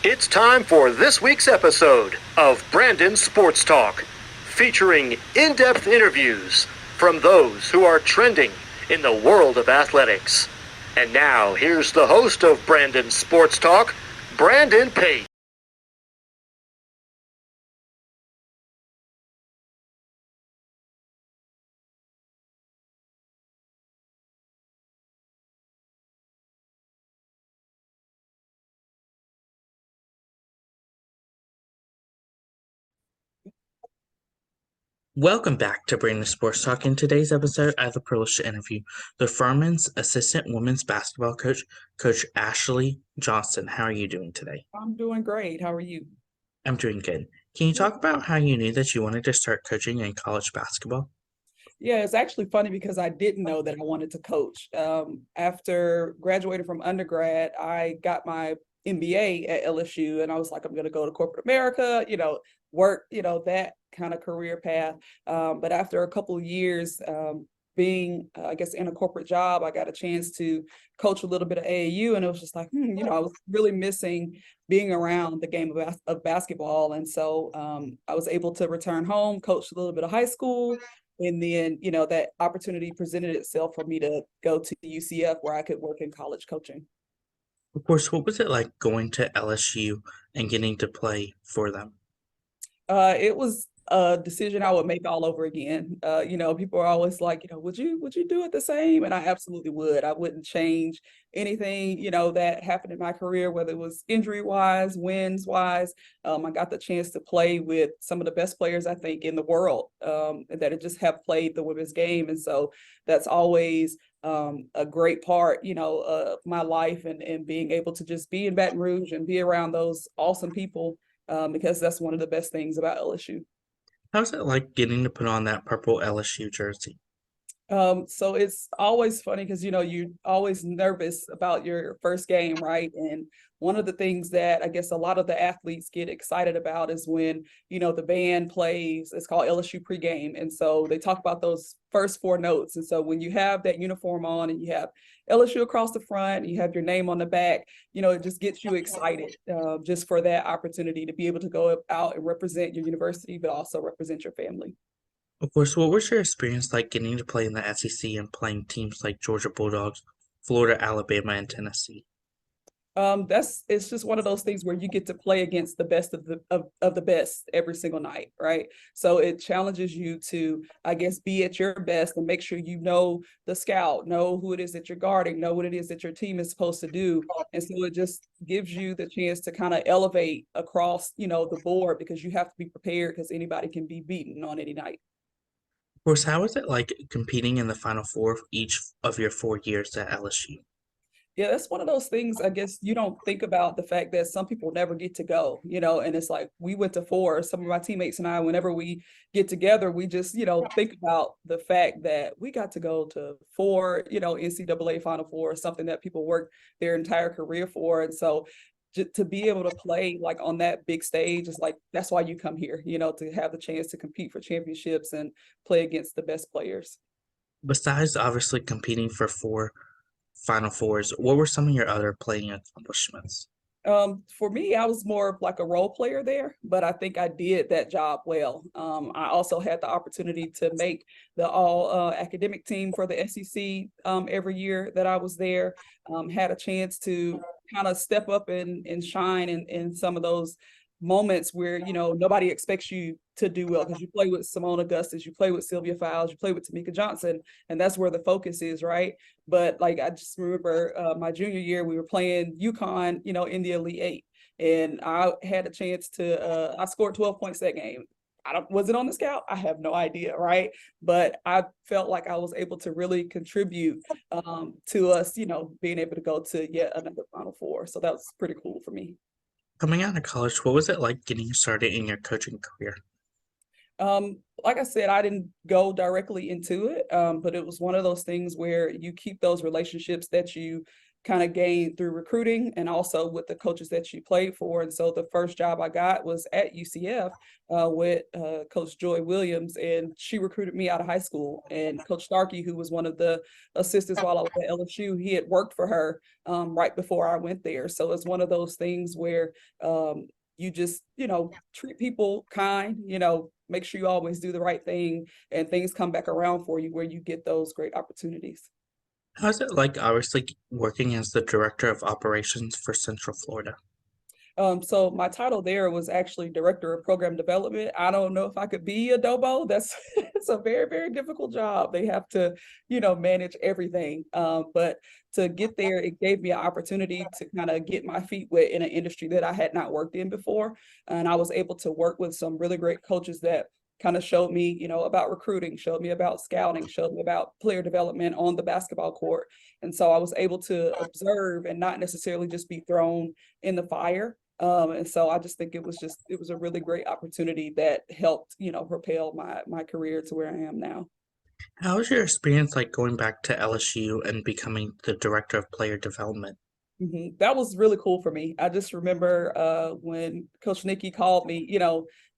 It's time for this week's episode of Brandon Sports Talk, featuring in-depth interviews from those who are trending in the world of athletics. And now, here's the host of Brandon Sports Talk, Brandon Pate. Welcome back to Brandon Sports Talk. In today's episode, I have the privilege to interview the Furman's assistant women's basketball coach, Coach Ashley Johnson. How are you doing today? I'm doing great. How are you? I'm doing good. Can you talk about how you knew that you wanted to start coaching in college basketball? Yeah, it's actually funny because I didn't know that I wanted to coach. After graduating from undergrad, I got my MBA at LSU, and I was like, I'm going to go to corporate America, work, that kind of career path. But after a couple of years, being, I guess, in a corporate job, I got a chance to coach a little bit of AAU, and it was just like, I was really missing being around the game of basketball. And so I was able to return home, coach a little bit of high school, and then, that opportunity presented itself for me to go to UCF where I could work in college coaching. Of course, what was it like going to LSU and getting to play for them? It was a decision I would make all over again. People are always like, would you do it the same? And I absolutely would. I wouldn't change anything, that happened in my career, whether it was injury wise, wins wise. I got the chance to play with some of the best players, I think, in the world, that just have played the women's game. And so that's always a great part, of my life, and being able to just be in Baton Rouge and be around those awesome people, because that's one of the best things about LSU. How's it like getting to put on that purple LSU jersey? So it's always funny because you're always nervous about your first game, right? And one of the things that I guess a lot of the athletes get excited about is when the band plays. It's called LSU pregame, and so they talk about those first four notes. And so when you have that uniform on and you have LSU across the front, and you have your name on the back, it just gets you excited, just for that opportunity to be able to go out and represent your university, but also represent your family. Of course, what was your experience like getting to play in the SEC and playing teams like Georgia Bulldogs, Florida, Alabama, and Tennessee? That's it's just one of those things where you get to play against the best of the best every single night, right? So it challenges you to, I guess, be at your best and make sure you know the scout, know who it is that you're guarding, know what it is that your team is supposed to do. And so it just gives you the chance to kind of elevate across, the board, because you have to be prepared because anybody can be beaten on any night. Of course, how was it like competing in the Final Four of each of your 4 years at LSU? Yeah, that's one of those things, I guess, you don't think about the fact that some people never get to go, and it's like we went to four. Some of my teammates and I, whenever we get together, we just, think about the fact that we got to go to four, NCAA Final Four, something that people work their entire career for. And so to be able to play like on that big stage is like, that's why you come here, to have the chance to compete for championships and play against the best players. Besides obviously competing for 4 Final Fours, what were some of your other playing accomplishments? For me, I was more of like a role player there, but I think I did that job well. I also had the opportunity to make the all academic team for the SEC, every year that I was there. Had a chance to kind of step up and shine in some of those moments where nobody expects you to do well, because you play with Simone Augustus, you play with Sylvia Fowles, you play with Tamika Johnson, and that's where the focus is, right? But like I just remember my junior year, we were playing UConn, in the Elite Eight, and I had a chance to. I scored 12 points that game. I don't was it on the scout? I have no idea, right? But I felt like I was able to really contribute, to us, being able to go to yet another Final Four. So that was pretty cool for me. Coming out of college, what was it like getting started in your coaching career? Like I said, I didn't go directly into it, but it was one of those things where you keep those relationships that you kind of gained through recruiting and also with the coaches that you played for. And so the first job I got was at UCF with Coach Joy Williams, and she recruited me out of high school. And Coach Starkey, who was one of the assistants while I was at LSU, he had worked for her right before I went there. So it's one of those things where you just, treat people kind, make sure you always do the right thing, and things come back around for you where you get those great opportunities. How's it like, obviously, working as the director of operations for Central Florida? So my title there was actually Director of Program Development. I don't know if I could be a DOBO. That's it's a very, very difficult job. They have to, manage everything. But to get there, it gave me an opportunity to kind of get my feet wet in an industry that I had not worked in before. And I was able to work with some really great coaches that kind of showed me, about recruiting, showed me about scouting, showed me about player development on the basketball court. And so I was able to observe and not necessarily just be thrown in the fire. And so I just think it was a really great opportunity that helped, propel my career to where I am now. How was your experience like going back to LSU and becoming the director of player development? That was really cool for me. I just remember when Coach Nikki called me,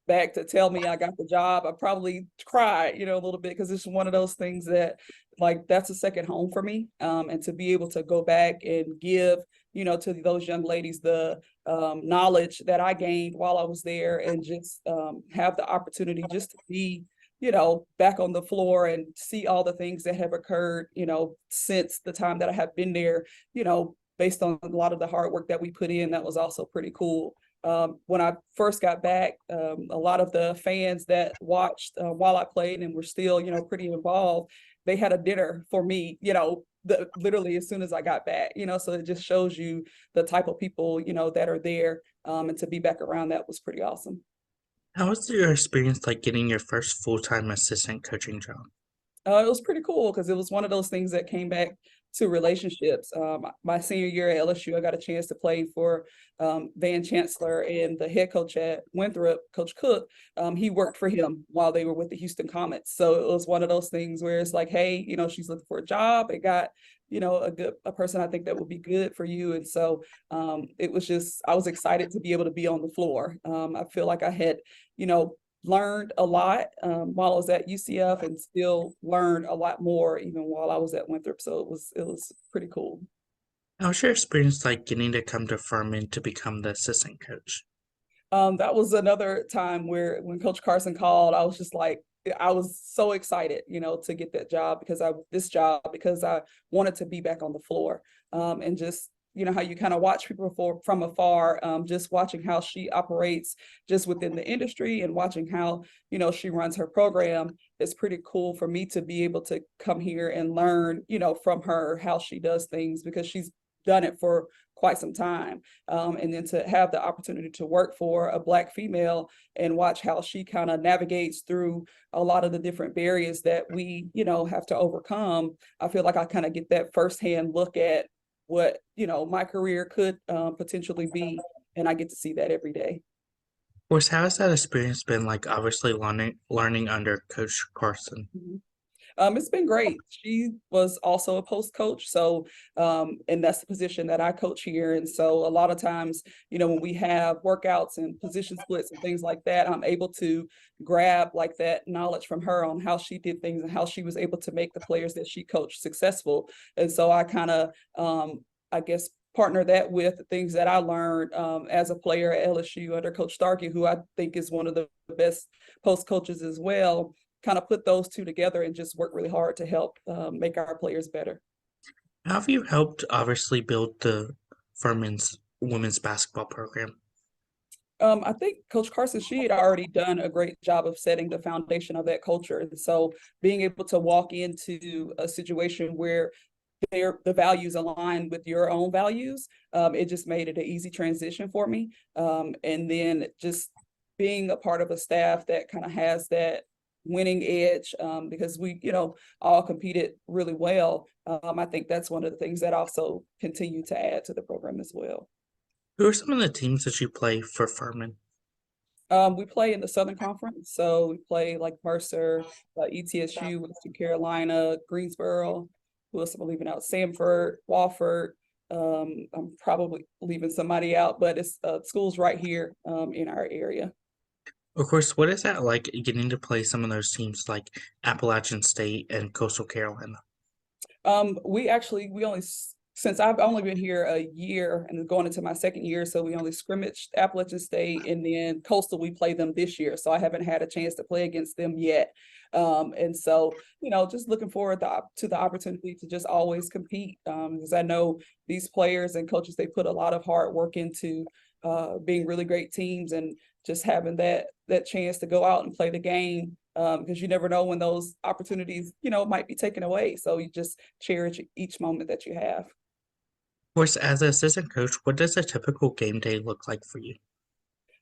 back to tell me I got the job. I probably cried, a little bit, because it's one of those things that, like, that's a second home for me. And to be able to go back and give, to those young ladies the knowledge that I gained while I was there, and just have the opportunity just to be, back on the floor and see all the things that have occurred, since the time that I have been there, based on a lot of the hard work that we put in. That was also pretty cool. When I first got back, a lot of the fans that watched while I played and were still, pretty involved, they had a dinner for me, literally as soon as I got back, so it just shows you the type of people, that are there. And to be back around that was pretty awesome. How was your experience like getting your first full-time assistant coaching job? It was pretty cool because it was one of those things that came back to relationships. My senior year at LSU, I got a chance to play for Van Chancellor, and the head coach at Winthrop, Coach Cook. He worked for him while they were with the Houston Comets. So it was one of those things where it's like, hey, she's looking for a job. It got, a person I think that would be good for you. And so it was just, I was excited to be able to be on the floor. I feel like I had, learned a lot while I was at UCF, and still learned a lot more even while I was at Winthrop. So it was pretty cool. How was your experience like getting to come to Furman to become the assistant coach? That was another time where when Coach Carson called, I was just like, I was so excited, to get that job, because I wanted to be back on the floor, and just, how you kind of watch people from afar, just watching how she operates just within the industry, and watching how, she runs her program. It's pretty cool for me to be able to come here and learn, from her how she does things, because she's done it for quite some time. And then to have the opportunity to work for a Black female and watch how she kind of navigates through a lot of the different barriers that we, have to overcome. I feel like I kind of get that firsthand look at what, my career could potentially be. And I get to see that every day. Of course, how has that experience been like, obviously learning under Coach Carson? Mhm. It's been great. She was also a post coach. So, and that's the position that I coach here. And so a lot of times, when we have workouts and position splits and things like that, I'm able to grab like that knowledge from her on how she did things and how she was able to make the players that she coached successful. And so I kind of, I guess, partner that with the things that I learned as a player at LSU under Coach Starkey, who I think is one of the best post coaches as well. Kind of put those two together and just work really hard to help make our players better. How have you helped obviously build the Furman's women's basketball program? I think Coach Carson, she had already done a great job of setting the foundation of that culture. And so being able to walk into a situation where the values align with your own values, it just made it an easy transition for me. And then just being a part of a staff that kind of has that winning edge, because we, all competed really well. I think that's one of the things that also continue to add to the program as well. Who are some of the teams that you play for Furman? We play in the Southern Conference, so we play like Mercer, ETSU, Western Carolina, Greensboro. Who else am I leaving out? Samford, Wofford. I'm probably leaving somebody out, but it's schools right here in our area. Of course, what is that like getting to play some of those teams like Appalachian State and Coastal Carolina? We only since I've only been here a year and going into my second year, so we only scrimmaged Appalachian State and then Coastal. We play them this year, so I haven't had a chance to play against them yet. And so just looking forward to the opportunity to just always compete, because I know these players and coaches, they put a lot of hard work into being really great teams, and just having that chance to go out and play the game, because you never know when those opportunities, might be taken away. So you just cherish each moment that you have. Of course, as an assistant coach, what does a typical game day look like for you?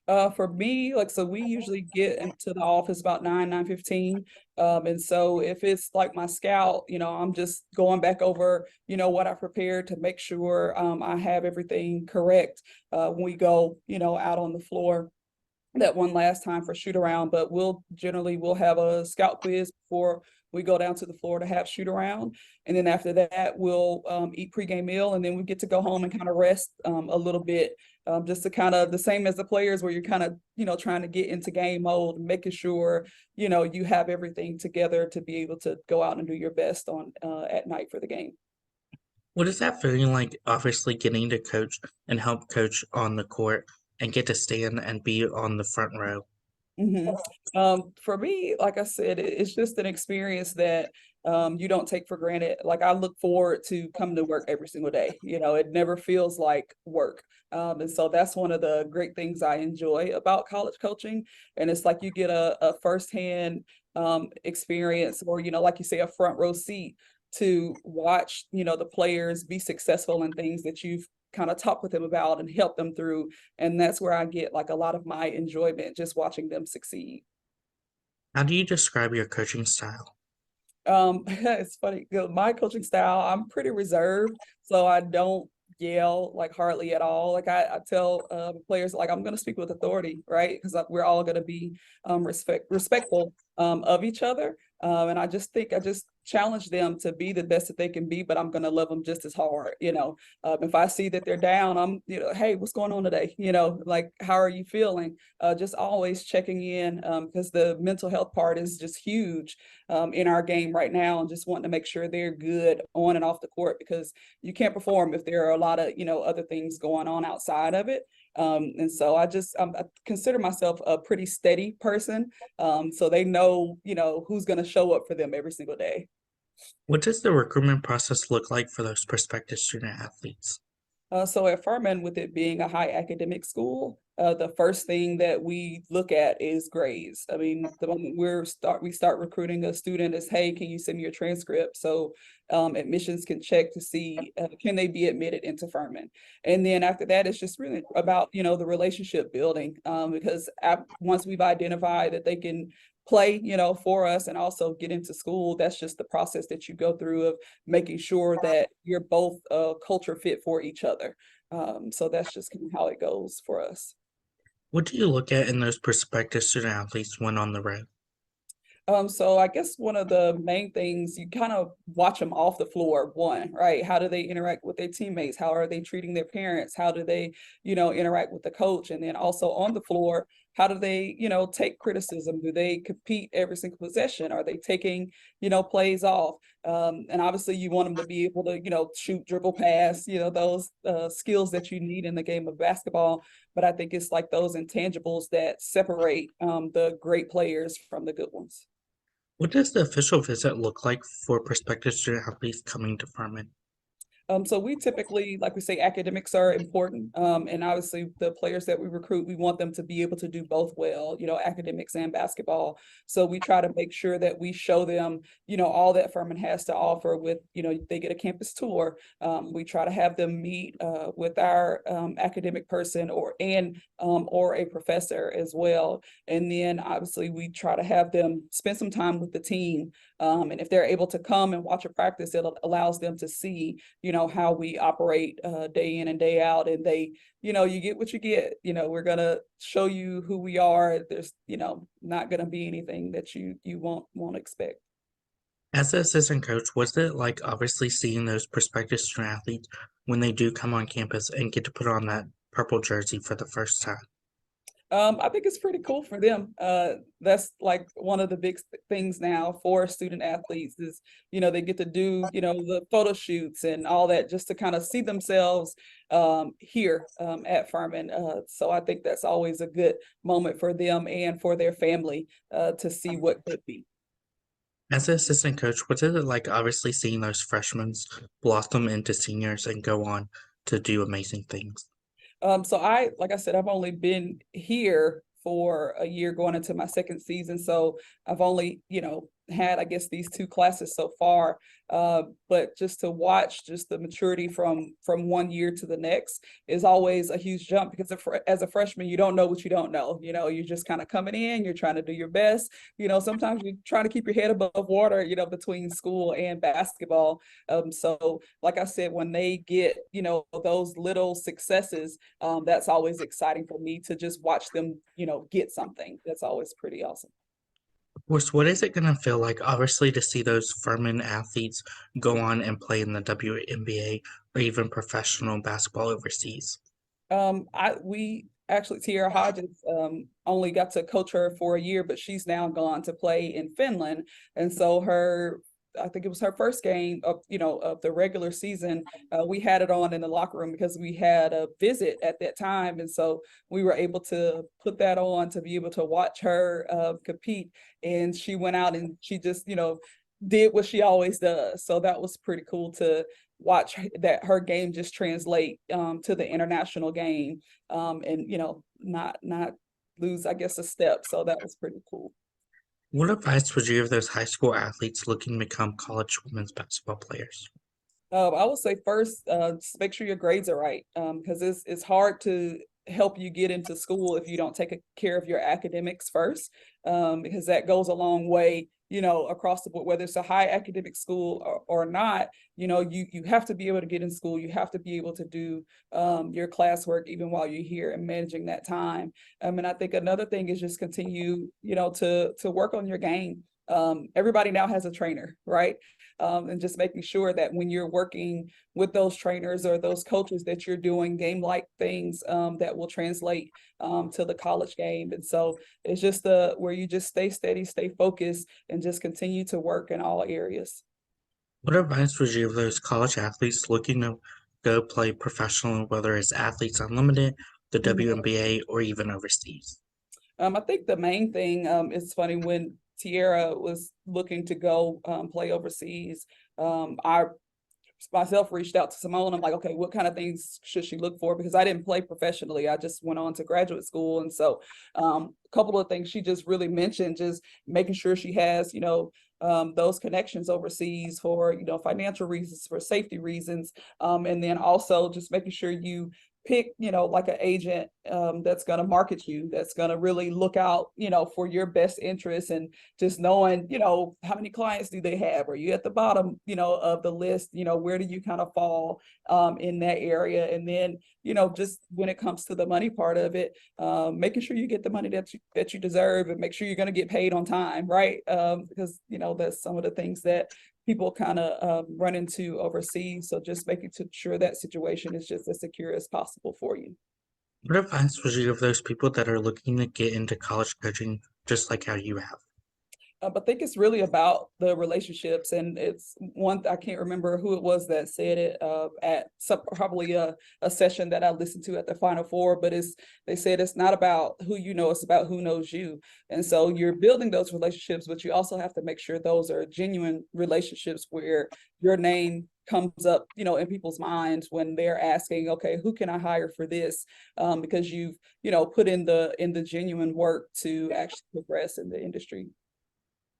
For me, like, so we usually get into the office about 9:15. And so if it's like my scout, I'm just going back over, what I prepared to make sure I have everything correct when we go, out on the floor that one last time for shoot around. But we'll have a scout quiz before we go down to the floor to have shoot around. And then after that, we'll eat pregame meal, and then we get to go home and kind of rest a little bit, just to kind of the same as the players, where you're kind of, trying to get into game mode, making sure, you have everything together to be able to go out and do your best on at night for the game. What is that feeling like, obviously getting to coach and help coach on the court and get to stand and be on the front row? Mhm. For me, like I said, it's just an experience that you don't take for granted. Like, I look forward to coming to work every single day. It never feels like work. And so that's one of the great things I enjoy about college coaching. And it's like you get a firsthand experience, or, like you say, a front row seat to watch, the players be successful in things that you've kind of talk with them about and help them through. And that's where I get like a lot of my enjoyment, just watching them succeed. How do you describe your coaching style? It's funny. My coaching style, I'm pretty reserved, so I don't yell like hardly at all. Like, I tell players, like, I'm going to speak with authority, right? Because we're all going to be respectful of each other. And I just think I just challenge them to be the best that they can be, but I'm going to love them just as hard. If I see that they're down, I'm, hey, what's going on today? Like, how are you feeling? Just always checking in, because the mental health part is just huge in our game right now, and just wanting to make sure they're good on and off the court, because you can't perform if there are a lot of, other things going on outside of it. And so I consider myself a pretty steady person. So they know, who's going to show up for them every single day. What does the recruitment process look like for those prospective student athletes? So at Furman, with it being a high academic school, the first thing that we look at is grades. I mean, the moment we start recruiting a student is, hey, can you send me your transcript? So admissions can check to see, can they be admitted into Furman. And then after that, it's just really about, the relationship building, because once we've identified that they can play, for us and also get into school, that's just the process that you go through of making sure that you're both a culture fit for each other. So that's just kind of how it goes for us. What do you look at in those prospective student athletes when on the road? So I guess one of the main things, you kind of watch them off the floor, one, right? How do they interact with their teammates? How are they treating their parents? How do they, interact with the coach? And then also on the floor, how do they, take criticism? Do they compete every single possession? Are they taking, plays off? And obviously you want them to be able to, shoot, dribble, pass, those skills that you need in the game of basketball. But I think it's like those intangibles that separate the great players from the good ones. What does the official visit look like for prospective student athletes coming to Furman? So we typically, like we say, academics are important. And obviously the players that we recruit, we want them to be able to do both well, academics and basketball. So we try to make sure that we show them, all that Furman has to offer with, they get a campus tour. We try to have them meet with our academic person or a professor as well. And then obviously we try to have them spend some time with the team. And if they're able to come and watch a practice, it allows them to see, how we operate day in and day out. And they, you get what you get. We're gonna show you who we are. There's, not gonna be anything that you won't expect. As an assistant coach, was it like obviously seeing those prospective student athletes when they do come on campus and get to put on that purple jersey for the first time? I think it's pretty cool for them. That's like one of the big things now for student athletes is, they get to do, the photo shoots and all that just to kind of see themselves here at Furman. So I think that's always a good moment for them and for their family to see what could be. As an assistant coach, what is it like obviously seeing those freshmen blossom into seniors and go on to do amazing things? So like I said, I've only been here for a year going into my second season. So I've only, had, I guess, these two classes so far. But just to watch just the maturity from 1 year to the next is always a huge jump because as a freshman, you don't know what you don't know. You're just kind of coming in, you're trying to do your best. Sometimes you're trying to keep your head above water, between school and basketball. So like I said, when they get, those little successes, that's always exciting for me to just watch them, get something. That's always pretty awesome. Of course, what is it going to feel like, obviously, to see those Furman athletes go on and play in the WNBA or even professional basketball overseas? We actually Tierra Hodges only got to coach her for a year, but she's now gone to play in Finland, and so I think it was her first game of the regular season. We had it on in the locker room because we had a visit at that time, and so we were able to put that on to be able to watch her compete. And she went out and she just did what she always does. So that was pretty cool to watch that her game just translate to the international game, and not lose, I guess, a step. So that was pretty cool. What advice would you give those high school athletes looking to become college women's basketball players? I would say first, just make sure your grades are right, because it's hard to help you get into school if you don't take care of your academics first, because that goes a long way, across the board, whether it's a high academic school or not. You have to be able to get in school. You have to be able to do your classwork even while you're here and managing that time. And I think another thing is just continue, to work on your game. Everybody now has a trainer, right? And just making sure that when you're working with those trainers or those coaches that you're doing game-like things that will translate to the college game. And so it's just where you just stay steady, stay focused, and just continue to work in all areas. What advice would you give those college athletes looking to go play professionally, whether it's Athletes Unlimited, the Mhm. WNBA, or even overseas? I think the main thing, it's funny when Tierra was looking to go play overseas. I myself reached out to Simone. I'm like, okay, what kind of things should she look for? Because I didn't play professionally. I just went on to graduate school. And so a couple of things she just really mentioned, just making sure she has, those connections overseas for, financial reasons, for safety reasons. And then also just making sure you pick, like an agent that's going to market you, that's going to really look out, for your best interests, and just knowing, how many clients do they have? Are you at the bottom, of the list? Where do you kind of fall in that area? And then, just when it comes to the money part of it, making sure you get the money that you deserve, and make sure you're going to get paid on time, right? Because, that's some of the things that people kind of run into overseas. So just making sure that situation is just as secure as possible for you. What advice would you give those people that are looking to get into college coaching just like how you have? But I think it's really about the relationships, and it's one, I can't remember who it was that said it at probably a session that I listened to at the Final Four, but they said it's not about who you know, it's about who knows you. And so you're building those relationships, but you also have to make sure those are genuine relationships where your name comes up, in people's minds when they're asking, okay, who can I hire for this? Because you've, put in the genuine work to actually progress in the industry.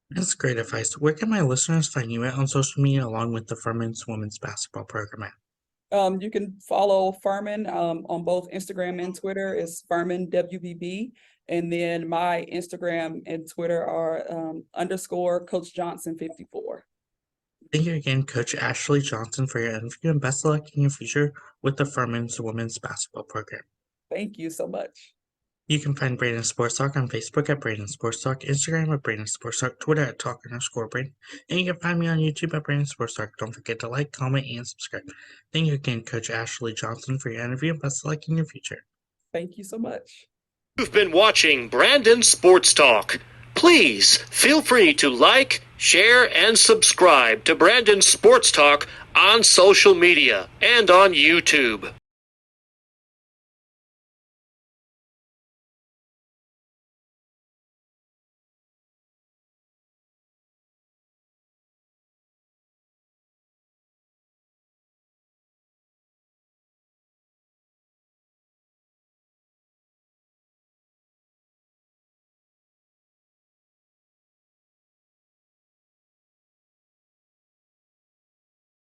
That's great advice. Where can my listeners find you at on social media along with the Furman's women's basketball program at? You can follow Furman on both Instagram and Twitter. Is Furman WBB. And then my Instagram and Twitter are _ Coach Johnson 54. Thank you again, Coach Ashley Johnson, for your interview, and best of luck in your future with the Furman's women's basketball program. Thank you so much. You can find Brandon Sports Talk on Facebook at Brandon Sports Talk, Instagram at Brandon Sports Talk, Twitter at Talk_Brandon, and you can find me on YouTube at Brandon Sports Talk. Don't forget to like, comment, and subscribe. Thank you again, Coach Ashley Johnson, for your interview, and best of luck in your future. Thank you so much. You've been watching Brandon Sports Talk. Please feel free to like, share, and subscribe to Brandon Sports Talk on social media and on YouTube.